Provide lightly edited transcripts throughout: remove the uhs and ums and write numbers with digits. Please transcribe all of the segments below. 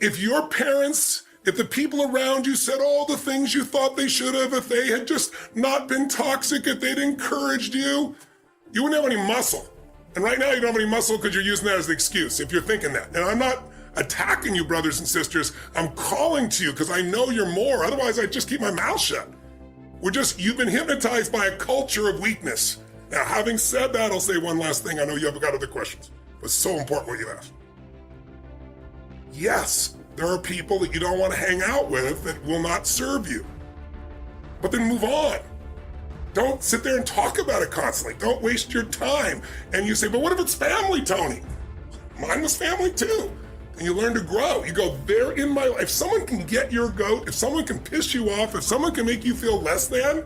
If the people around you said all the things you thought they should have, if they had just not been toxic, if they'd encouraged you, you wouldn't have any muscle. And right now you don't have any muscle because you're using that as the excuse, if you're thinking that. And I'm not attacking you, brothers and sisters. I'm calling to you because I know you're more. Otherwise, I'd just keep my mouth shut. You've been hypnotized by a culture of weakness. Now, having said that, I'll say one last thing. I know you haven't got other questions, but it's so important what you asked. Yes, there are people that you don't want to hang out with that will not serve you. But then move on. Don't sit there and talk about it constantly. Don't waste your time. And you say, but what if it's family, Tony? Mine was family too. And you learn to grow. You go, they're in my life. If someone can get your goat, if someone can piss you off, if someone can make you feel less than,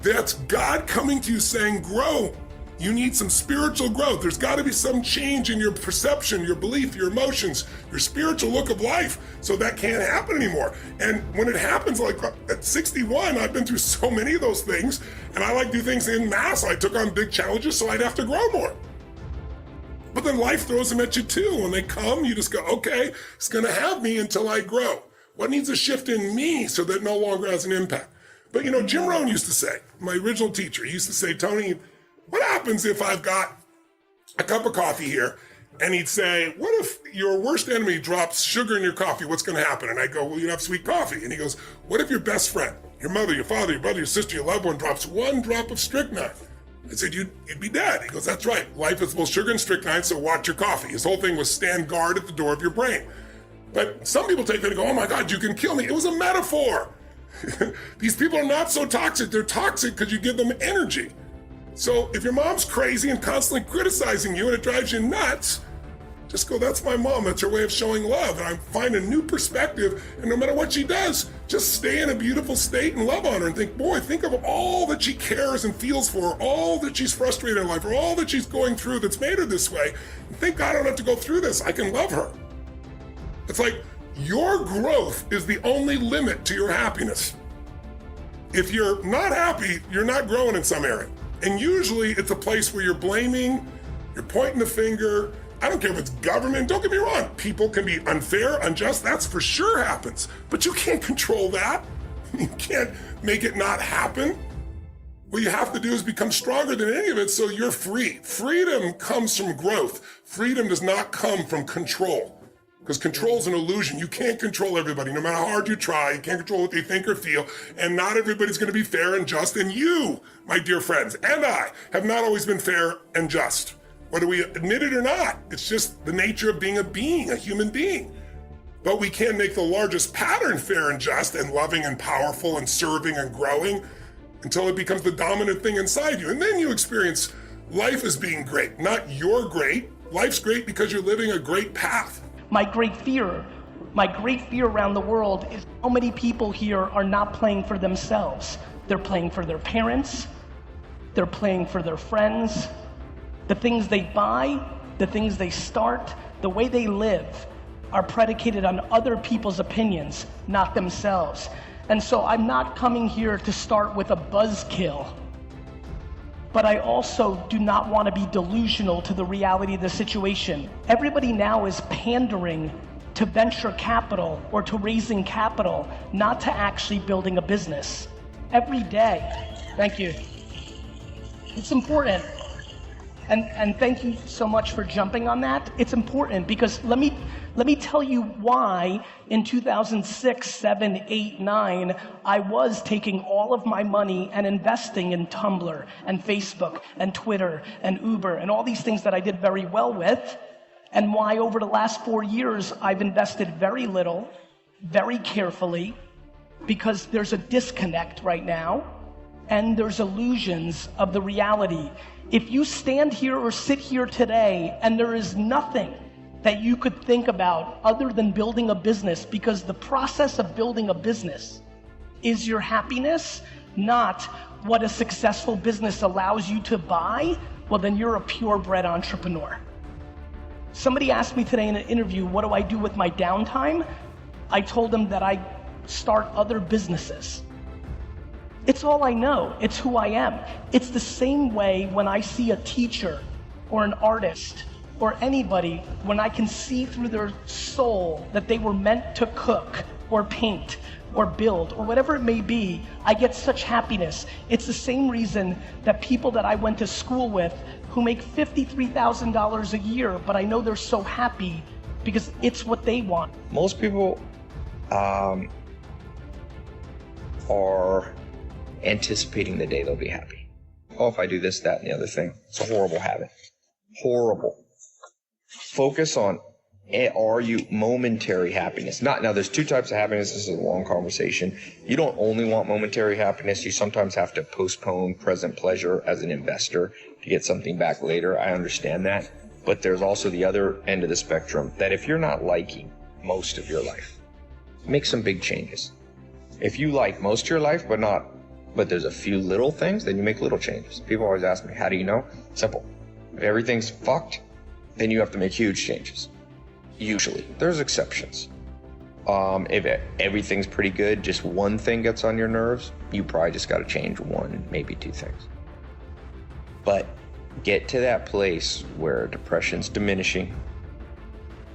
that's God coming to you saying, grow. You need some spiritual growth. There's got to be some change in your perception, your belief, your emotions, your spiritual look of life. So that can't happen anymore. And when it happens, like at 61, I've been through so many of those things, and I like to do things in mass. I took on big challenges, so I'd have to grow more. But then life throws them at you too. When they come, you just go, okay, it's going to have me until I grow. What needs to shift in me so that it no longer has an impact? But Jim Rohn used to say, my original teacher, he used to say, Tony, what happens if I've got a cup of coffee here? And he'd say, what if your worst enemy drops sugar in your coffee? What's going to happen? And I go, well, you have sweet coffee. And he goes, what if your best friend, your mother, your father, your brother, your sister, your loved one drops one drop of strychnine? I said, you'd be dead. He goes, that's right. Life is both sugar and strychnine, so watch your coffee. His whole thing was stand guard at the door of your brain. But some people take that and go, oh my God, you can kill me. It was a metaphor. These people are not so toxic. They're toxic because you give them energy. So if your mom's crazy and constantly criticizing you and it drives you nuts, just go, that's my mom. That's her way of showing love. And I find a new perspective. And no matter what she does, just stay in a beautiful state and love on her and think, boy, think of all that she cares and feels for, all that she's frustrated in life, or all that she's going through that's made her this way. And think, God, I don't have to go through this. I can love her. It's like your growth is the only limit to your happiness. If you're not happy, you're not growing in some area. And usually it's a place where you're blaming, you're pointing the finger. I don't care if it's government, don't get me wrong. People can be unfair, unjust, that's for sure happens. But you can't control that. You can't make it not happen. What you have to do is become stronger than any of it so you're free. Freedom comes from growth. Freedom does not come from control. Because control is an illusion. You can't control everybody. No matter how hard you try, you can't control what they think or feel. And not everybody's going to be fair and just. And you, my dear friends, and I have not always been fair and just. Whether we admit it or not, it's just the nature of being a human being. But we can make the largest pattern fair and just and loving and powerful and serving and growing until it becomes the dominant thing inside you. And then you experience life as being great, not you're great. Life's great because you're living a great path. My great fear around the world is how many people here are not playing for themselves. They're playing for their parents, they're playing for their friends. The things they buy, the things they start, the way they live are predicated on other people's opinions, not themselves. And so I'm not coming here to start with a buzzkill, but I also do not want to be delusional to the reality of the situation. Everybody now is pandering to venture capital or to raising capital, not to actually building a business. Every day. Thank you. It's important. And thank you so much for jumping on that. It's important because let me tell you why in 2006, 7, 8, 9, I was taking all of my money and investing in Tumblr and Facebook and Twitter and Uber and all these things that I did very well with, and why over the last 4 years I've invested very little, very carefully, because there's a disconnect right now and there's illusions of the reality. If you stand here or sit here today and there is nothing that you could think about other than building a business, because the process of building a business is your happiness, not what a successful business allows you to buy, well then you're a purebred entrepreneur. Somebody asked me today in an interview, what do I do with my downtime? I told them that I start other businesses. It's all I know. It's who I am. It's the same way when I see a teacher or an artist or anybody, when I can see through their soul that they were meant to cook or paint or build or whatever it may be, I get such happiness. It's the same reason that people that I went to school with who make $53,000 a year, but I know they're so happy because it's what they want. Most people are anticipating the day they'll be happy. Oh, if I do this, that, and the other thing. It's a horrible habit. Horrible. Focus on, are you momentary happiness? Now, there's two types of happiness. This is a long conversation. You don't only want momentary happiness. You sometimes have to postpone present pleasure as an investor to get something back later. I understand that. But there's also the other end of the spectrum, that if you're not liking most of your life, make some big changes. If you like most of your life, but there's a few little things, then you make little changes. People always ask me, how do you know? Simple. If everything's fucked, then you have to make huge changes. Usually. There's exceptions. If everything's pretty good, just one thing gets on your nerves, you probably just got to change one, maybe two things. But get to that place where depression's diminishing,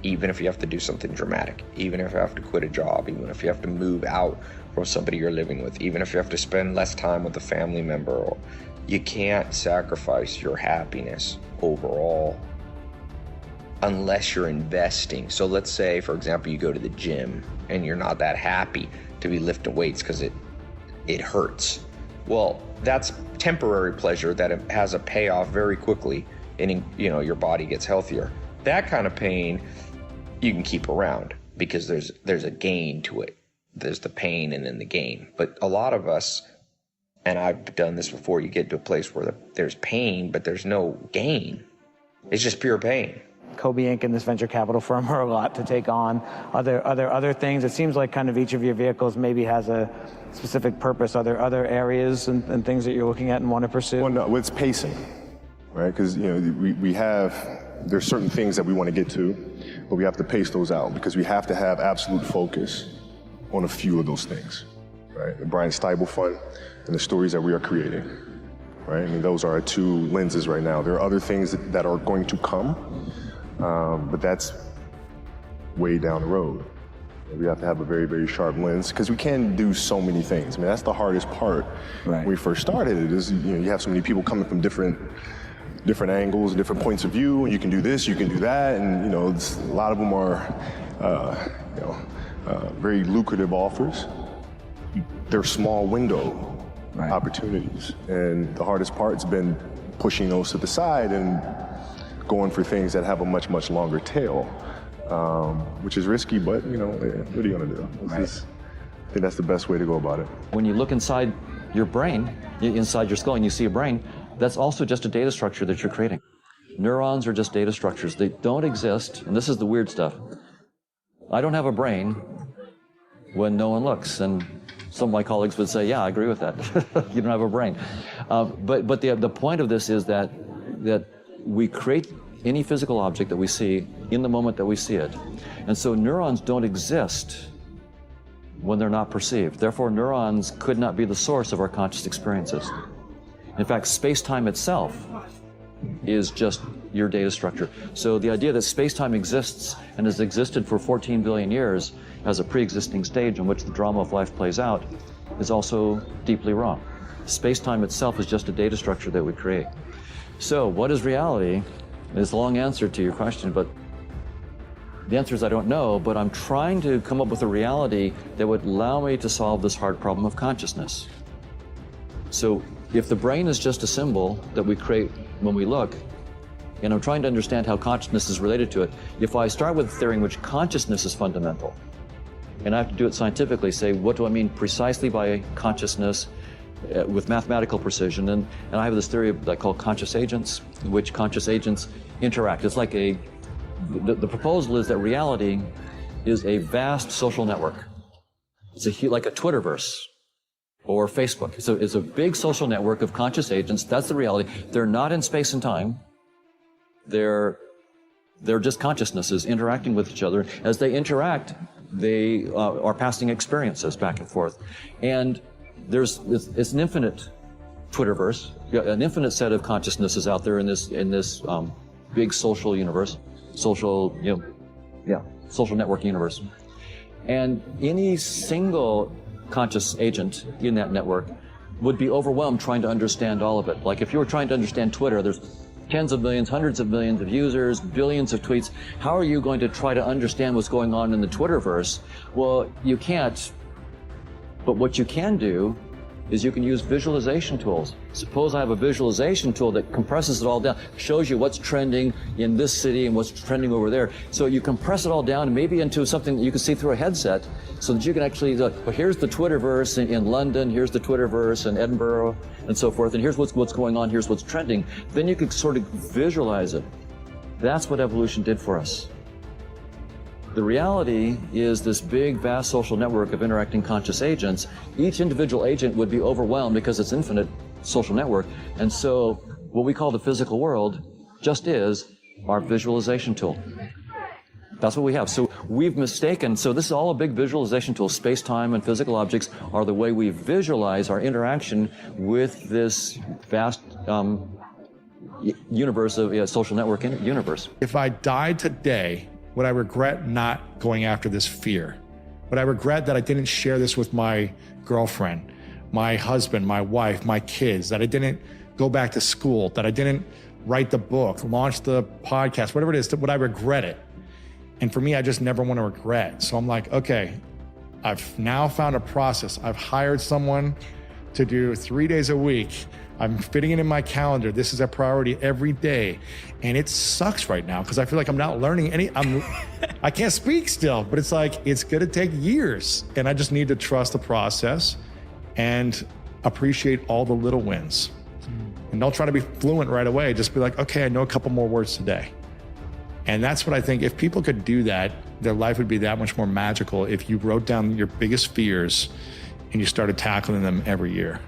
even if you have to do something dramatic, even if you have to quit a job, even if you have to move out from somebody you're living with, even if you have to spend less time with a family member. You can't sacrifice your happiness overall unless you're investing. So let's say, for example, you go to the gym and you're not that happy to be lifting weights because it hurts. Well, that's temporary pleasure that has a payoff very quickly, and your body gets healthier. That kind of pain you can keep around because there's a gain to it. There's the pain and then the gain. But a lot of us, and I've done this before, you get to a place where there's pain, but there's no gain. It's just pure pain. Kobe Inc. and this venture capital firm are a lot to take on. Other things, it seems like kind of each of your vehicles maybe has a specific purpose. Are there other areas and things that you're looking at and want to pursue? Well, no, it's pacing, right? Because there's certain things that we want to get to, but we have to pace those out because we have to have absolute focus on a few of those things, right? The Brian Steibel Fund and the stories that we are creating, right? I mean, those are our two lenses right now. There are other things that are going to come, but that's way down the road. We have to have a very, very sharp lens because we can do so many things. I mean, that's the hardest part. Right. When we first started it is, you have so many people coming from different angles, different points of view, and you can do this, you can do that, and a lot of them are, very lucrative offers. They're small window opportunities, and the hardest part's been pushing those to the side and going for things that have a much, much longer tail, which is risky, but what are you gonna do? I think that's the best way to go about it. When you look inside your brain, inside your skull, and you see a brain, that's also just a data structure that you're creating. Neurons are just data structures. They don't exist, and this is the weird stuff. I don't have a brain when no one looks, and some of my colleagues would say, yeah, I agree with that. You don't have a brain. But the point of this is that we create any physical object that we see in the moment that we see it. And so neurons don't exist when they're not perceived. Therefore, neurons could not be the source of our conscious experiences. In fact, space-time itself is just your data structure. So the idea that space-time exists and has existed for 14 billion years as a pre-existing stage in which the drama of life plays out is also deeply wrong. Space-time itself is just a data structure that we create. So what is reality? It's a long answer to your question, but the answer is I don't know, but I'm trying to come up with a reality that would allow me to solve this hard problem of consciousness. So if the brain is just a symbol that we create when we look, and I'm trying to understand how consciousness is related to it, if I start with a theory in which consciousness is fundamental, and I have to do it scientifically, say, what do I mean precisely by consciousness with mathematical precision? And I have this theory that I call conscious agents, in which conscious agents interact. It's like the proposal is that reality is a vast social network. It's like a Twitterverse or Facebook. It's a big social network of conscious agents. That's the reality. They're not in space and time. They're just consciousnesses interacting with each other. As they interact, they are passing experiences back and forth. And it's an infinite Twitterverse, an infinite set of consciousnesses out there in this big social universe, social network universe. And any single conscious agent in that network would be overwhelmed trying to understand all of it. Like if you were trying to understand Twitter, there's tens of millions, hundreds of millions of users, billions of tweets. How are you going to try to understand what's going on in the Twitterverse? Well, you can't. But what you can do is you can use visualization tools. Suppose I have a visualization tool that compresses it all down, shows you what's trending in this city and what's trending over there. So you compress it all down maybe into something that you can see through a headset so that you can actually, well, here's the Twitterverse in London, here's the Twitterverse in Edinburgh, and so forth, and here's what's going on, here's what's trending. Then you can sort of visualize it. That's what evolution did for us. The reality is this big, vast social network of interacting conscious agents. Each individual agent would be overwhelmed because it's infinite social network. And so what we call the physical world just is our visualization tool. That's what we have. So we've mistaken, so this is all a big visualization tool. Space-time and physical objects are the way we visualize our interaction with this vast universe of social network universe. If I died today, would I regret not going after this fear? Would I regret that I didn't share this with my girlfriend, my husband, my wife, my kids, that I didn't go back to school, that I didn't write the book, launch the podcast, whatever it is, would I regret it? And for me, I just never want to regret. So I'm like, okay, I've now found a process. I've hired someone to do 3 days a week. I'm fitting it in my calendar. This is a priority every day. And it sucks right now because I feel like I'm not learning I can't speak still, but it's like, it's gonna take years. And I just need to trust the process and appreciate all the little wins. And don't try to be fluent right away. Just be like, okay, I know a couple more words today. And that's what I think, if people could do that, their life would be that much more magical if you wrote down your biggest fears and you started tackling them every year.